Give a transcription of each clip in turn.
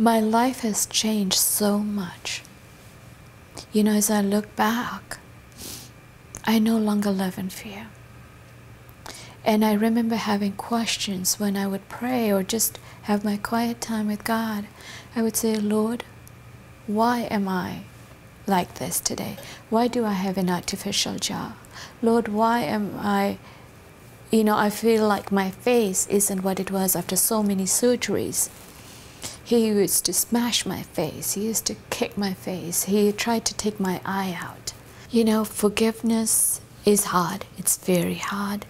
My life has changed so much. You know, as I look back, I no longer live in fear. And I remember having questions when I would pray or just have my quiet time with God. I would say, Lord, why am I like this today? Why do I have an artificial jaw? Lord, why am I, I feel like my face isn't what it was after so many surgeries. He used to smash my face. He used to kick my face. He tried to take my eye out. You know, forgiveness is hard. It's very hard.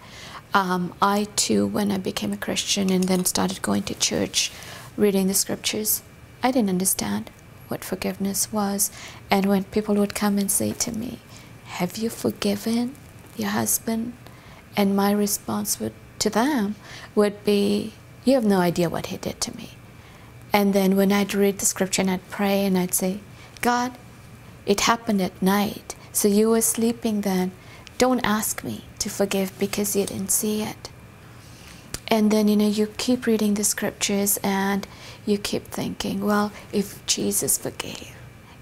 I too, when I became a Christian and then started going to church, reading the scriptures, I didn't understand what forgiveness was. And when people would come and say to me, have you forgiven your husband? And my response to them would be, you have no idea what he did to me. And then when I'd read the scripture and I'd pray and I'd say, God, it happened at night. So you were sleeping then. Don't ask me to forgive because you didn't see it. And then, you keep reading the scriptures and you keep thinking, well, if Jesus forgave,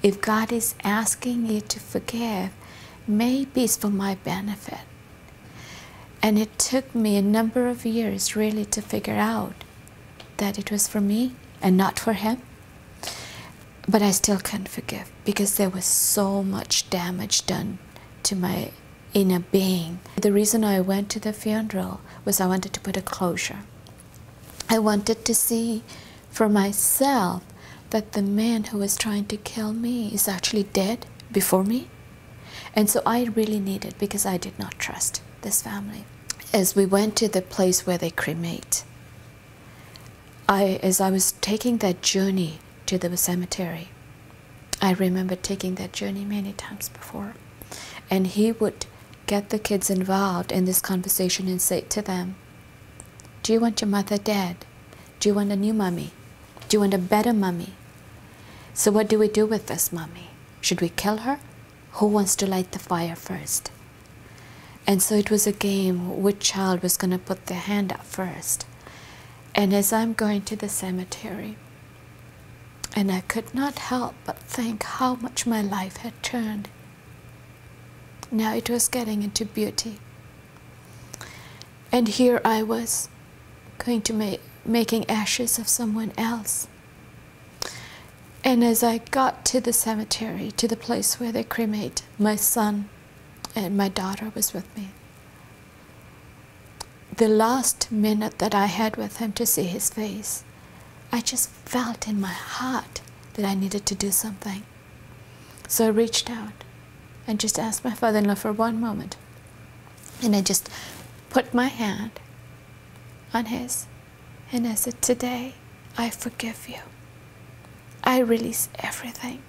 if God is asking you to forgive, maybe it's for my benefit. And it took me a number of years really to figure out that it was for me and not for him. But I still couldn't forgive because there was so much damage done to my inner being. The reason I went to the funeral was I wanted to put a closure. I wanted to see for myself that the man who was trying to kill me is actually dead before me. And so I really needed, because I did not trust this family. As we went to the place where they cremate, as I was taking that journey to the cemetery, I remember taking that journey many times before. And he would get the kids involved in this conversation and say to them, do you want your mother dead? Do you want a new mummy? Do you want a better mummy? So what do we do with this mummy? Should we kill her? Who wants to light the fire first? And so it was a game, which child was going to put their hand up first. And as I'm going to the cemetery, and I could not help but think how much my life had turned. Now it was getting into beauty. And here I was going to making ashes of someone else. And as I got to the cemetery, to the place where they cremate, my son and my daughter was with me. The last minute that I had with him to see his face, I just felt in my heart that I needed to do something. So I reached out and just asked my father-in-law for one moment. And I just put my hand on his and I said, today I forgive you. I release everything.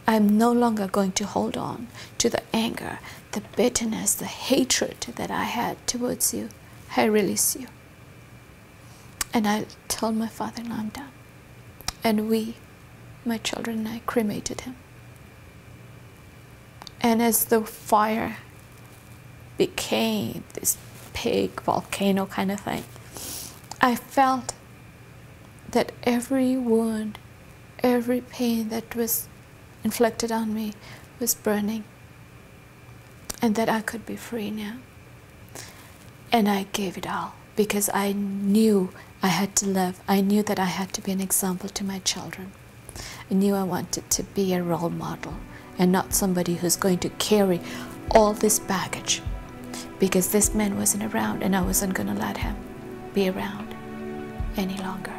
I'm no longer going to hold on to the anger, the bitterness, the hatred that I had towards you. I release you. And I told my father-in-law I'm done. And we, my children and I, cremated him. And as the fire became this big volcano kind of thing, I felt that every wound, every pain that was inflicted on me was burning, and that I could be free now. And I gave it all because I knew I had to live. I knew that I had to be an example to my children. I knew I wanted to be a role model and not somebody who's going to carry all this baggage, because this man wasn't around and I wasn't going to let him be around any longer.